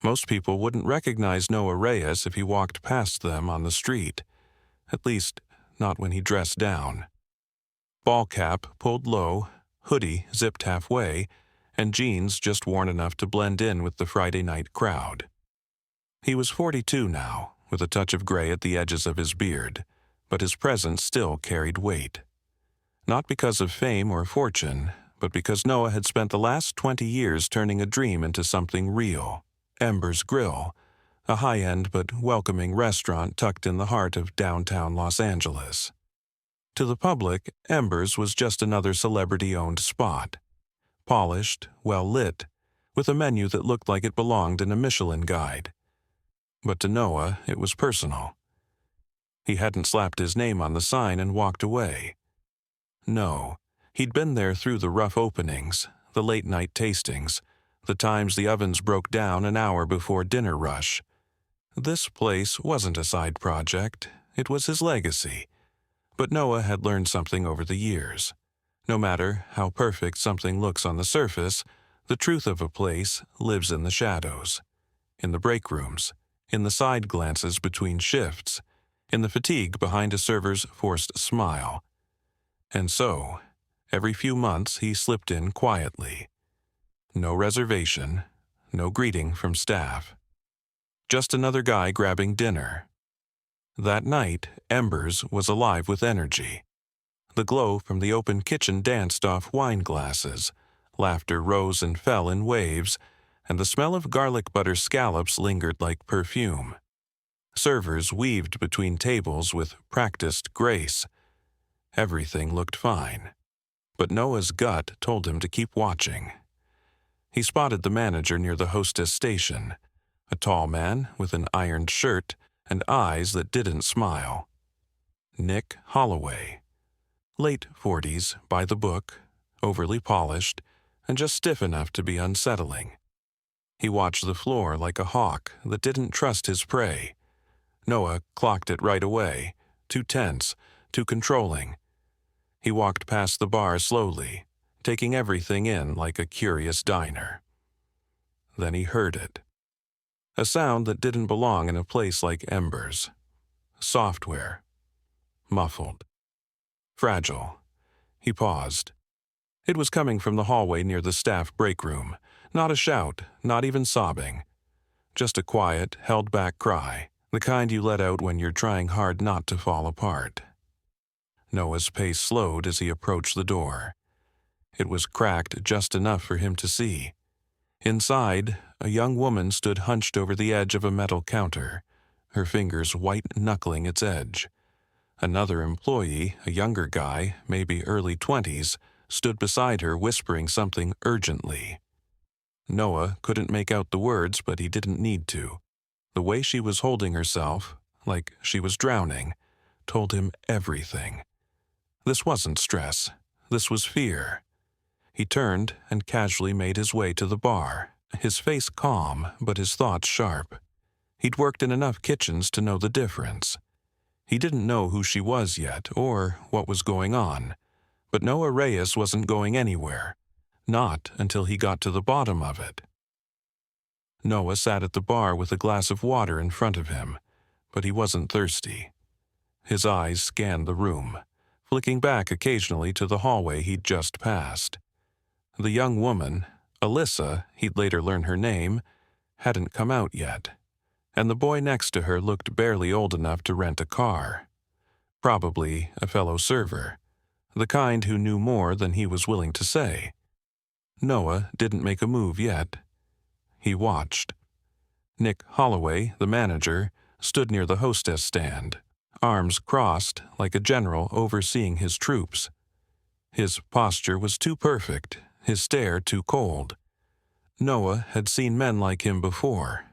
Most people wouldn't recognize Noah Reyes if he walked past them on the street. At least, not when he dressed down. Ball cap pulled low, hoodie zipped halfway, and jeans just worn enough to blend in with the Friday night crowd. He was 42 now, with a touch of gray at the edges of his beard, but his presence still carried weight. Not because of fame or fortune, but because Noah had spent the last 20 years turning a dream into something real. Ember's Grill, a high-end but welcoming restaurant tucked in the heart of downtown Los Angeles. To the public, Ember's was just another celebrity-owned spot. Polished, well-lit, with a menu that looked like it belonged in a Michelin guide. But to Noah, it was personal. He hadn't slapped his name on the sign and walked away. No, he'd been there through the rough openings, the late-night tastings, the times the ovens broke down an hour before dinner rush. This place wasn't a side project, it was his legacy. But Noah had learned something over the years. No matter how perfect something looks on the surface, the truth of a place lives in the shadows, in the breakrooms, in the side glances between shifts, in the fatigue behind a server's forced smile. And so, every few months he slipped in quietly. No reservation, no greeting from staff. Just another guy grabbing dinner. That night, Ember's was alive with energy. The glow from the open kitchen danced off wine glasses, laughter rose and fell in waves, and the smell of garlic butter scallops lingered like perfume. Servers weaved between tables with practiced grace. Everything looked fine. But Noah's gut told him to keep watching. He spotted the manager near the hostess station, a tall man with an ironed shirt and eyes that didn't smile. Nick Holloway. Late 40s, by the book, overly polished, and just stiff enough to be unsettling. He watched the floor like a hawk that didn't trust his prey. Noah clocked it right away, too tense, too controlling. He walked past the bar slowly, taking everything in like a curious diner. Then he heard it. A sound that didn't belong in a place like Ember's. Software. Muffled. Fragile. He paused. It was coming from the hallway near the staff breakroom. Not a shout, not even sobbing. Just a quiet, held-back cry, the kind you let out when you're trying hard not to fall apart. Noah's pace slowed as he approached the door. It was cracked just enough for him to see. Inside, a young woman stood hunched over the edge of a metal counter, her fingers white-knuckling its edge. Another employee, a younger guy, maybe early 20s, stood beside her whispering something urgently. Noah couldn't make out the words, but he didn't need to. The way she was holding herself, like she was drowning, told him everything. This wasn't stress. This was fear. He turned and casually made his way to the bar, his face calm, but his thoughts sharp. He'd worked in enough kitchens to know the difference. He didn't know who she was yet, or what was going on. But Noah Reyes wasn't going anywhere. Not until he got to the bottom of it. Noah sat at the bar with a glass of water in front of him, but he wasn't thirsty. His eyes scanned the room, flicking back occasionally to the hallway he'd just passed. The young woman, Alyssa, he'd later learn her name, hadn't come out yet, and the boy next to her looked barely old enough to rent a car. Probably a fellow server, the kind who knew more than he was willing to say. Noah didn't make a move yet. He watched. Nick Holloway, the manager, stood near the hostess stand, arms crossed like a general overseeing his troops. His posture was too perfect, his stare too cold. Noah had seen men like him before,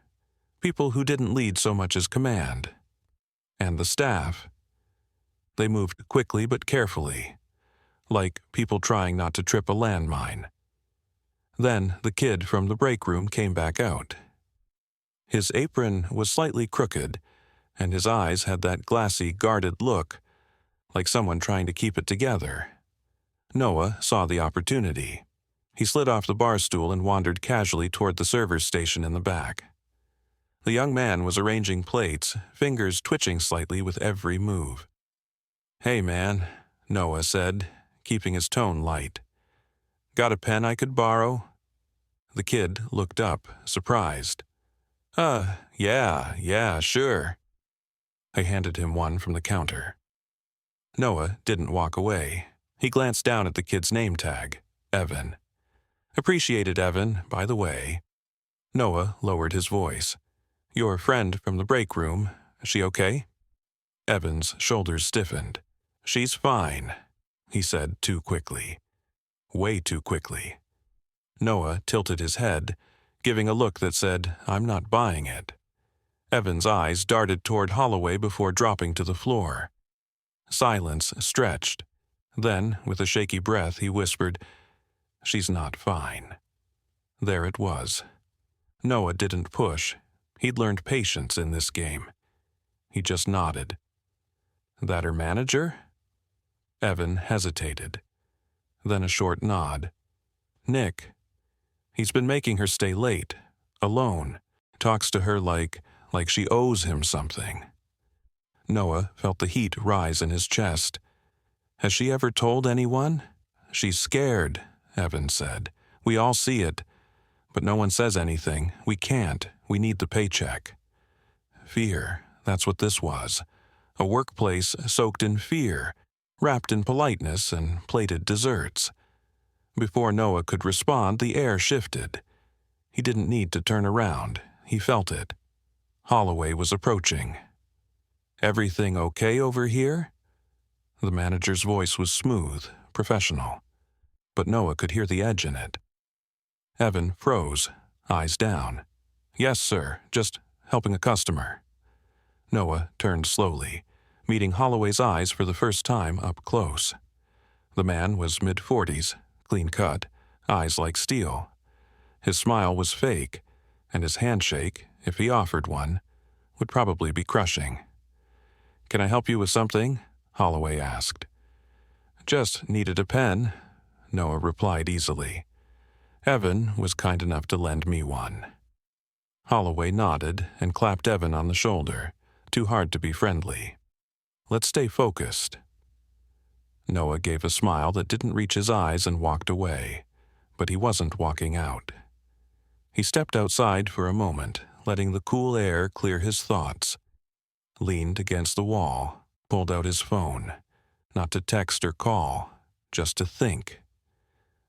people who didn't lead so much as command. And the staff. They moved quickly but carefully, like people trying not to trip a landmine. Then the kid from the break room came back out. His apron was slightly crooked, and his eyes had that glassy, guarded look, like someone trying to keep it together. Noah saw the opportunity. He slid off the bar stool and wandered casually toward the server's station in the back. The young man was arranging plates, fingers twitching slightly with every move. "Hey, man," Noah said, keeping his tone light. "Got a pen I could borrow?" The kid looked up, surprised. Yeah, sure." I handed him one from the counter. Noah didn't walk away. He glanced down at the kid's name tag, Evan. "Appreciate it, Evan, by the way." Noah lowered his voice. "Your friend from the break room, is she okay?" Evan's shoulders stiffened. "She's fine," he said too quickly. Way too quickly. Noah tilted his head, giving a look that said, "I'm not buying it." Evan's eyes darted toward Holloway before dropping to the floor. Silence stretched. Then, with a shaky breath, he whispered, "She's not fine." There it was. Noah didn't push. He'd learned patience in this game. He just nodded. "That her manager?" Evan hesitated. Then a short nod. "Nick. He's been making her stay late, alone. Talks to her like she owes him something." Noah felt the heat rise in his chest. "Has she ever told anyone?" "She's scared," Evan said. "We all see it. But no one says anything. We can't. We need the paycheck." Fear, that's what this was. A workplace soaked in fear, wrapped in politeness and plated desserts. Before Noah could respond, the air shifted. He didn't need to turn around. He felt it. Holloway was approaching. "Everything okay over here?" The manager's voice was smooth, professional. But Noah could hear the edge in it. Evan froze, eyes down. "Yes, sir, just helping a customer." Noah turned slowly, meeting Holloway's eyes for the first time up close. The man was mid-40s, clean-cut, eyes like steel. His smile was fake, and his handshake, if he offered one, would probably be crushing. "Can I help you with something?" Holloway asked. "Just needed a pen," Noah replied easily. Evan was kind enough to lend me one. Holloway nodded and clapped Evan on the shoulder, too hard to be friendly. "Let's stay focused." Noah gave a smile that didn't reach his eyes and walked away, but he wasn't walking out. He stepped outside for a moment, letting the cool air clear his thoughts. Leaned against the wall, pulled out his phone, not to text or call, just to think.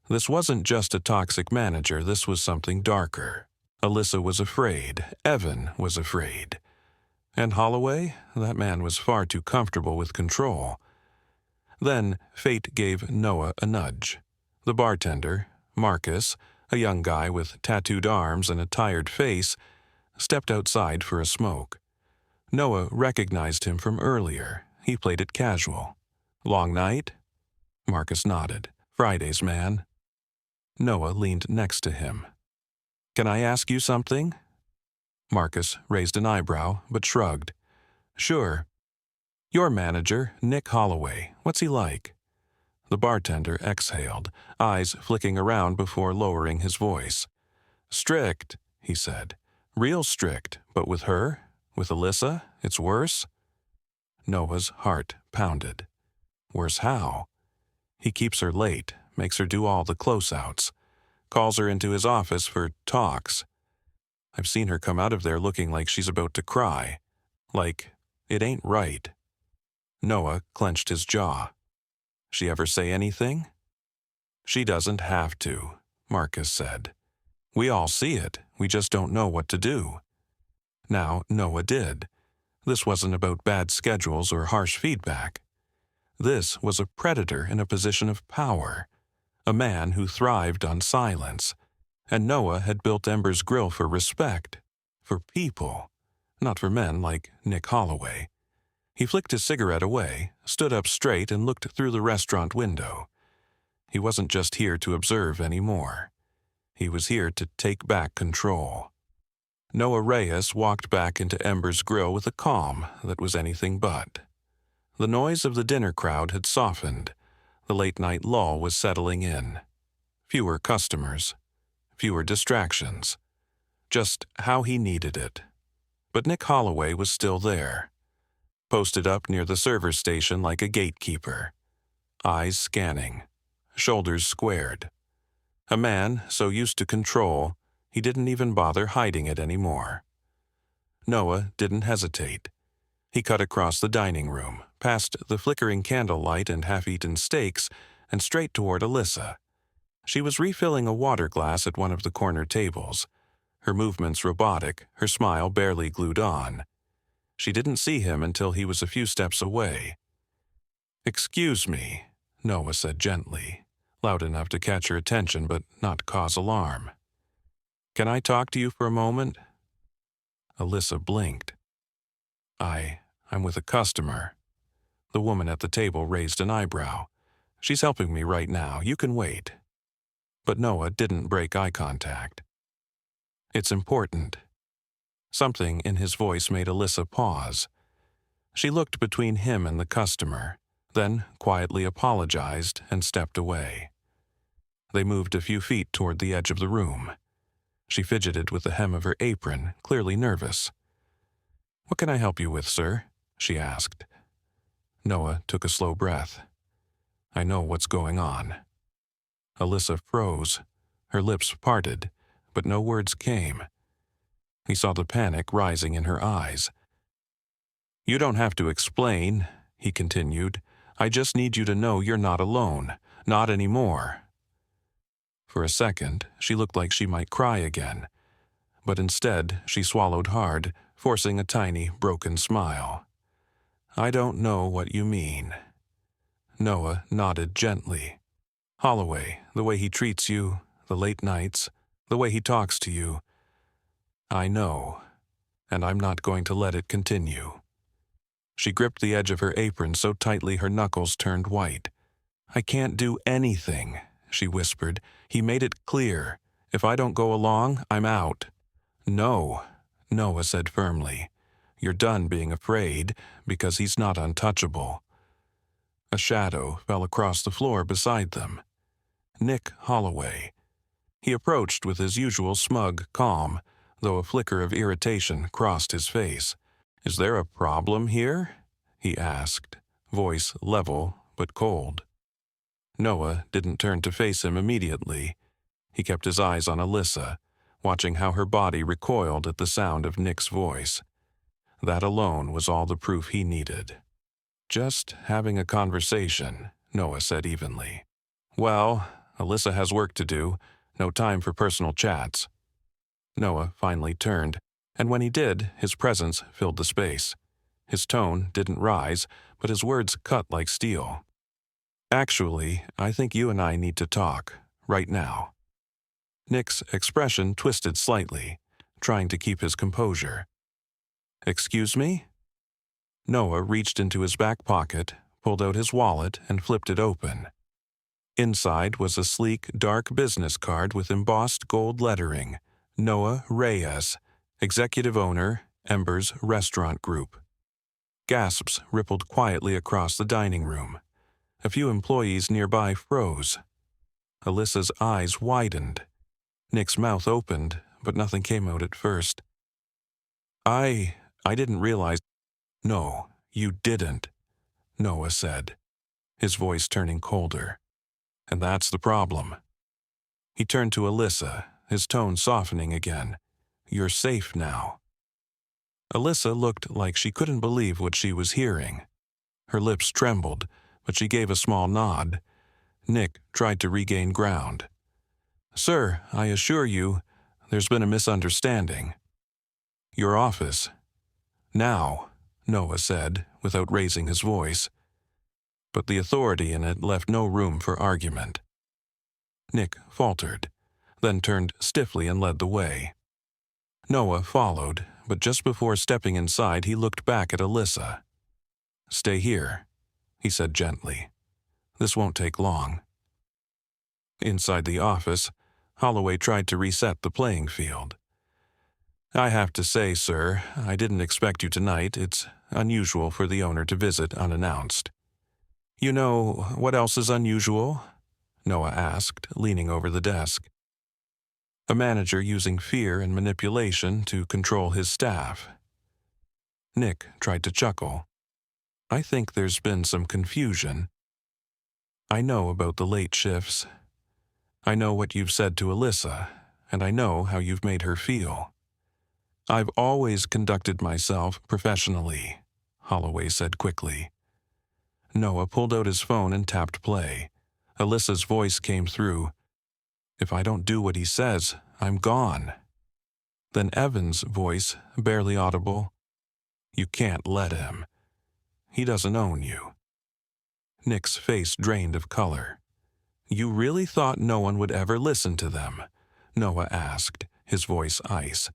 This wasn't just a toxic manager, this was something darker. Alyssa was afraid, Evan was afraid. And Holloway? That man was far too comfortable with control. Then fate gave Noah a nudge. The bartender, Marcus, a young guy with tattooed arms and a tired face, stepped outside for a smoke. Noah recognized him from earlier. He played it casual. "Long night?" Marcus nodded. "Fridays, man." Noah leaned next to him. "Can I ask you something?" Marcus raised an eyebrow, but shrugged. "Sure." "Your manager, Nick Holloway, what's he like?" The bartender exhaled, eyes flicking around before lowering his voice. "Strict," he said. "Real strict, but with her? With Alyssa, it's worse?" Noah's heart pounded. "Worse how?" "He keeps her late, makes her do all the close-outs, calls her into his office for talks. I've seen her come out of there looking like she's about to cry. Like, it ain't right." Noah clenched his jaw. "She ever say anything?" "She doesn't have to," Marcus said. "We all see it, we just don't know what to do." Now Noah did. This wasn't about bad schedules or harsh feedback. This was a predator in a position of power, a man who thrived on silence. And Noah had built Ember's Grill for respect, for people, not for men like Nick Holloway. He flicked his cigarette away, stood up straight, and looked through the restaurant window. He wasn't just here to observe anymore. He was here to take back control. Noah Reyes walked back into Ember's Grill with a calm that was anything but. The noise of the dinner crowd had softened. The late-night lull was settling in. Fewer customers. Fewer distractions. Just how he needed it. But Nick Holloway was still there, posted up near the server station like a gatekeeper, eyes scanning, shoulders squared. A man so used to control, he didn't even bother hiding it anymore. Noah didn't hesitate. He cut across the dining room, past the flickering candlelight and half-eaten steaks, and straight toward Alyssa. She was refilling a water glass at one of the corner tables, her movements robotic, her smile barely glued on. She didn't see him until he was a few steps away. "Excuse me," Noah said gently, loud enough to catch her attention but not cause alarm. "Can I talk to you for a moment?" Alyssa blinked. I'm with a customer." The woman at the table raised an eyebrow. "She's helping me right now. You can wait." But Noah didn't break eye contact. "It's important." Something in his voice made Alyssa pause. She looked between him and the customer, then quietly apologized and stepped away. They moved a few feet toward the edge of the room. She fidgeted with the hem of her apron, clearly nervous. "What can I help you with, sir?" she asked. Noah took a slow breath. "I know what's going on." Alyssa froze. Her lips parted, but no words came. He saw the panic rising in her eyes. "You don't have to explain," he continued. "I just need you to know you're not alone. Not anymore." For a second, she looked like she might cry again, but instead she swallowed hard, forcing a tiny, broken smile. "I don't know what you mean." Noah nodded gently. "Holloway, the way he treats you, the late nights, the way he talks to you. I know, and I'm not going to let it continue." She gripped the edge of her apron so tightly her knuckles turned white. "I can't do anything," she whispered. "He made it clear. If I don't go along, I'm out." "No," Noah said firmly. "You're done being afraid, because he's not untouchable." A shadow fell across the floor beside them. Nick Holloway. He approached with his usual smug calm, though a flicker of irritation crossed his face. "Is there a problem here?" he asked, voice level but cold. Noah didn't turn to face him immediately. He kept his eyes on Alyssa, watching how her body recoiled at the sound of Nick's voice. That alone was all the proof he needed. "Just having a conversation," Noah said evenly. "Well, Alyssa has work to do. No time for personal chats." Noah finally turned, and when he did, his presence filled the space. His tone didn't rise, but his words cut like steel. "Actually, I think you and I need to talk, right now." Nick's expression twisted slightly, trying to keep his composure. "Excuse me?" Noah reached into his back pocket, pulled out his wallet, and flipped it open. Inside was a sleek, dark business card with embossed gold lettering, Noah Reyes, Executive Owner, Ember's Restaurant Group. Gasps rippled quietly across the dining room. A few employees nearby froze. Alyssa's eyes widened. Nick's mouth opened, but nothing came out at first. I didn't realize." "No, you didn't," Noah said, his voice turning colder. "And that's the problem." He turned to Alyssa, his tone softening again. "You're safe now." Alyssa looked like she couldn't believe what she was hearing. Her lips trembled, but she gave a small nod. Nick tried to regain ground. "Sir, I assure you, there's been a misunderstanding." "Your office." "Now," Noah said, without raising his voice. But the authority in it left no room for argument. Nick faltered, then turned stiffly and led the way. Noah followed, but just before stepping inside he looked back at Alyssa. "Stay here," he said gently. "This won't take long." Inside the office, Holloway tried to reset the playing field. "I have to say, sir, I didn't expect you tonight. It's unusual for the owner to visit unannounced." "You know what else is unusual?" Noah asked, leaning over the desk. "A manager using fear and manipulation to control his staff." Nick tried to chuckle. I think there's been some confusion. I know about the late shifts. I know what you've said to Alyssa, and I know how you've made her feel. I've always conducted myself professionally, Holloway said quickly. Noah pulled out his phone and tapped play. Alyssa's voice came through. If I don't do what he says, I'm gone. Then Evan's voice, barely audible. You can't let him. He doesn't own you. Nick's face drained of color. You really thought no one would ever listen to them? Noah asked, his voice ice.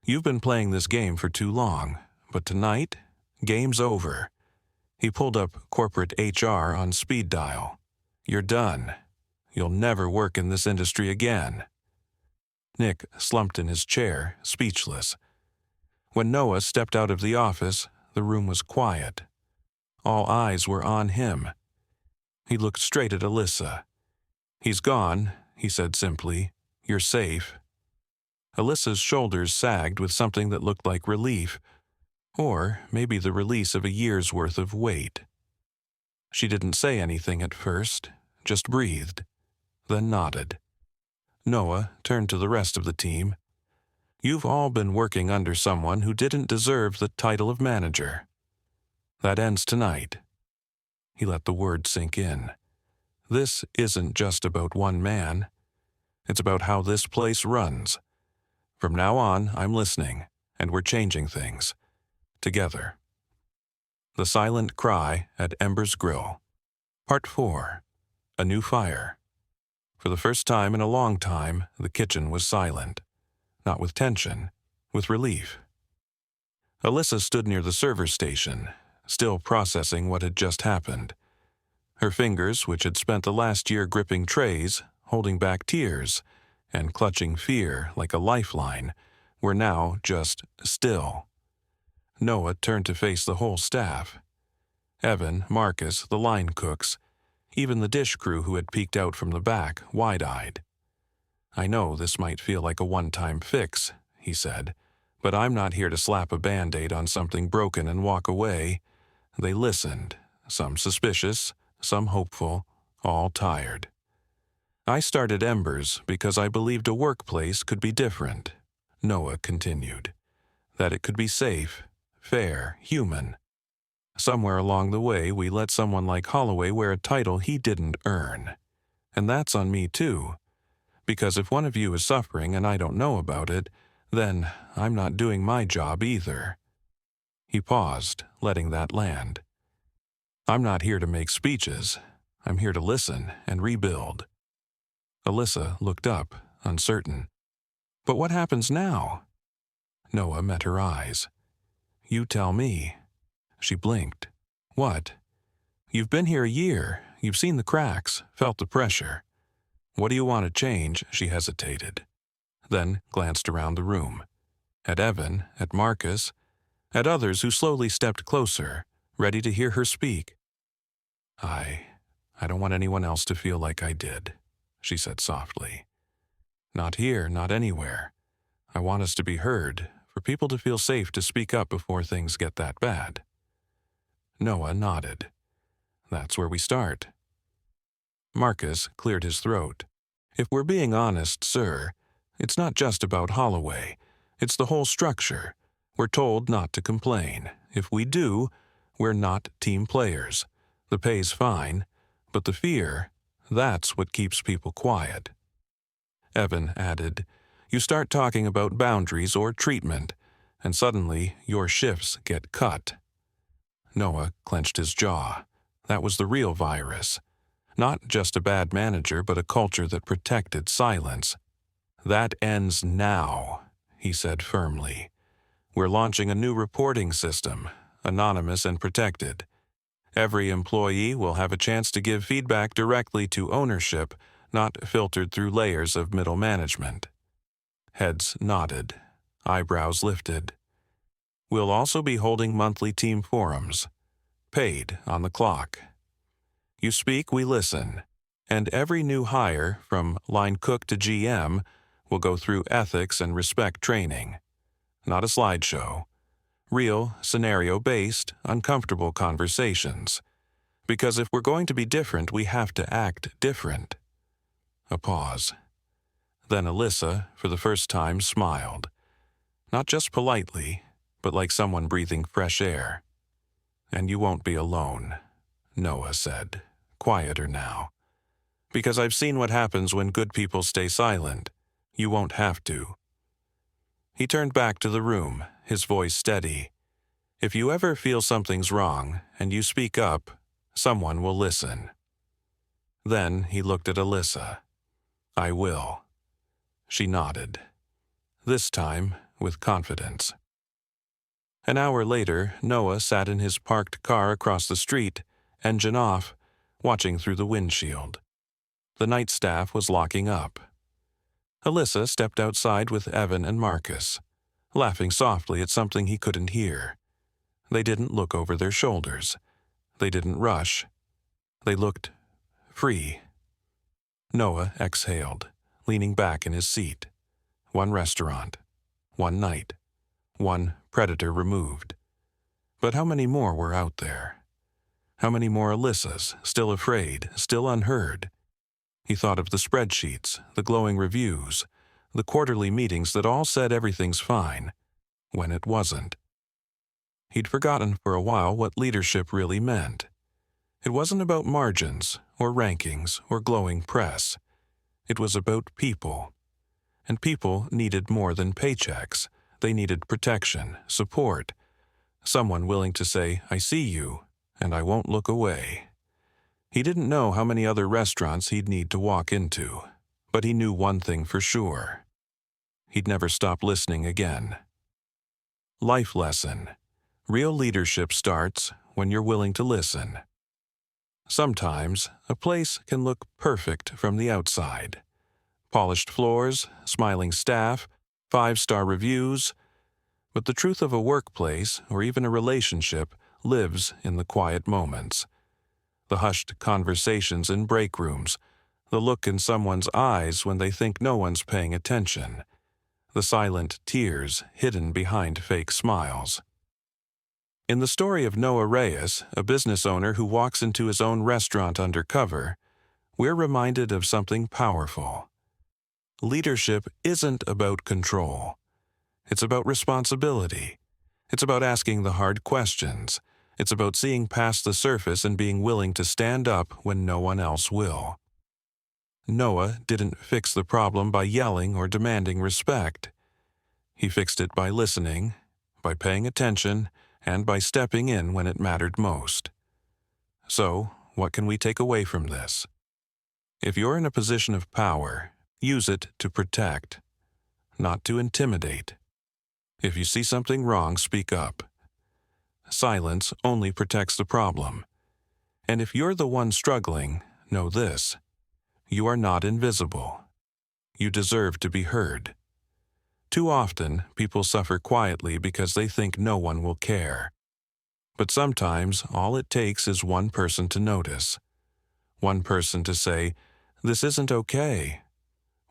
You've been playing this game for too long, but tonight, game's over. He pulled up corporate HR on speed dial. You're done. You'll never work in this industry again. Nick slumped in his chair, speechless. When Noah stepped out of the office, the room was quiet. All eyes were on him. He looked straight at Alyssa. He's gone, he said simply. You're safe. Alyssa's shoulders sagged with something that looked like relief, or maybe the release of a year's worth of weight. She didn't say anything at first, just breathed, then nodded. Noah turned to the rest of the team. You've all been working under someone who didn't deserve the title of manager. That ends tonight. He let the word sink in. This isn't just about one man. It's about how this place runs. From now on, I'm listening, and we're changing things. Together. The Silent Cry at Ember's Grill. Part 4. A New Fire. For the first time in a long time, the kitchen was silent. Not with tension, with relief. Alyssa stood near the server station, still processing what had just happened. Her fingers, which had spent the last year gripping trays, holding back tears, and clutching fear like a lifeline, were now just still. Noah turned to face the whole staff. Evan, Marcus, the line cooks, even the dish crew who had peeked out from the back, wide-eyed. I know this might feel like a one-time fix, he said, but I'm not here to slap a Band-Aid on something broken and walk away. They listened, some suspicious, some hopeful, all tired. I started Embers because I believed a workplace could be different, Noah continued. That it could be safe, fair, human. Somewhere along the way, we let someone like Holloway wear a title he didn't earn. And that's on me too. Because if one of you is suffering and I don't know about it, then I'm not doing my job either. He paused, letting that land. I'm not here to make speeches. I'm here to listen and rebuild. Alyssa looked up, uncertain. But what happens now? Noah met her eyes. You tell me. She blinked. What? You've been here a year. You've seen the cracks, felt the pressure. What do you want to change? She hesitated. Then glanced around the room. At Evan, at Marcus, at others who slowly stepped closer, ready to hear her speak. I don't want anyone else to feel like I did, she said softly. Not here, not anywhere. I want us to be heard, for people to feel safe to speak up before things get that bad. Noah nodded. That's where we start. Marcus cleared his throat. If we're being honest, sir, it's not just about Holloway. It's the whole structure. We're told not to complain. If we do, we're not team players. The pay's fine, but the fear, that's what keeps people quiet. Evan added, you start talking about boundaries or treatment, and suddenly your shifts get cut. Noah clenched his jaw. That was the real virus. Not just a bad manager, but a culture that protected silence. That ends now, he said firmly. We're launching a new reporting system, anonymous and protected. Every employee will have a chance to give feedback directly to ownership, not filtered through layers of middle management. Heads nodded, eyebrows lifted. We'll also be holding monthly team forums, paid on the clock. You speak, we listen, and every new hire, from line cook to GM, will go through ethics and respect training. Not a slideshow. Real, scenario-based, uncomfortable conversations. Because if we're going to be different, we have to act different. A pause. Then Alyssa, for the first time, smiled. Not just politely, but like someone breathing fresh air. "And you won't be alone," Noah said, quieter now. "Because I've seen what happens when good people stay silent. You won't have to." He turned back to the room, his voice steady. "If you ever feel something's wrong, and you speak up, someone will listen." Then he looked at Alyssa. "I will." She nodded. This time, with confidence. An hour later, Noah sat in his parked car across the street, engine off, watching through the windshield. The night staff was locking up. Alyssa stepped outside with Evan and Marcus, laughing softly at something he couldn't hear. They didn't look over their shoulders. They didn't rush. They looked free. Noah exhaled, leaning back in his seat. One restaurant. One night. One predator removed. But how many more were out there? How many more Alyssas, still afraid, still unheard? He thought of the spreadsheets, the glowing reviews, the quarterly meetings that all said everything's fine, when it wasn't. He'd forgotten for a while what leadership really meant. It wasn't about margins, or rankings, or glowing press. It was about people. And people needed more than paychecks. They needed protection, support. Someone willing to say, "I see you, and I won't look away." He didn't know how many other restaurants he'd need to walk into, but he knew one thing for sure. He'd never stop listening again. Life lesson. Real leadership starts when you're willing to listen. Sometimes, a place can look perfect from the outside. Polished floors, smiling staff, 5-star reviews. But the truth of a workplace, or even a relationship, lives in the quiet moments. The hushed conversations in break rooms, the look in someone's eyes when they think no one's paying attention, the silent tears hidden behind fake smiles. In the story of Noah Reyes, a business owner who walks into his own restaurant undercover, we're reminded of something powerful. Leadership isn't about control. It's about responsibility. It's about asking the hard questions. It's about seeing past the surface and being willing to stand up when no one else will. Noah didn't fix the problem by yelling or demanding respect. He fixed it by listening, by paying attention, and by stepping in when it mattered most. So, what can we take away from this? If you're in a position of power, use it to protect, not to intimidate. If you see something wrong, speak up. Silence only protects the problem. And if you're the one struggling, know this: you are not invisible. You deserve to be heard. Too often, people suffer quietly because they think no one will care. But sometimes, all it takes is one person to notice. One person to say, "This isn't okay."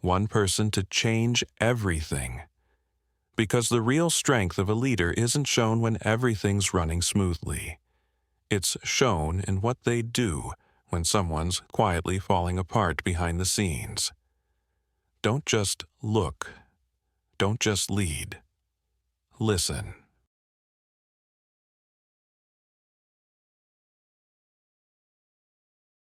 One person to change everything. Because the real strength of a leader isn't shown when everything's running smoothly. It's shown in what they do when someone's quietly falling apart behind the scenes. Don't just look. Don't just lead. Listen.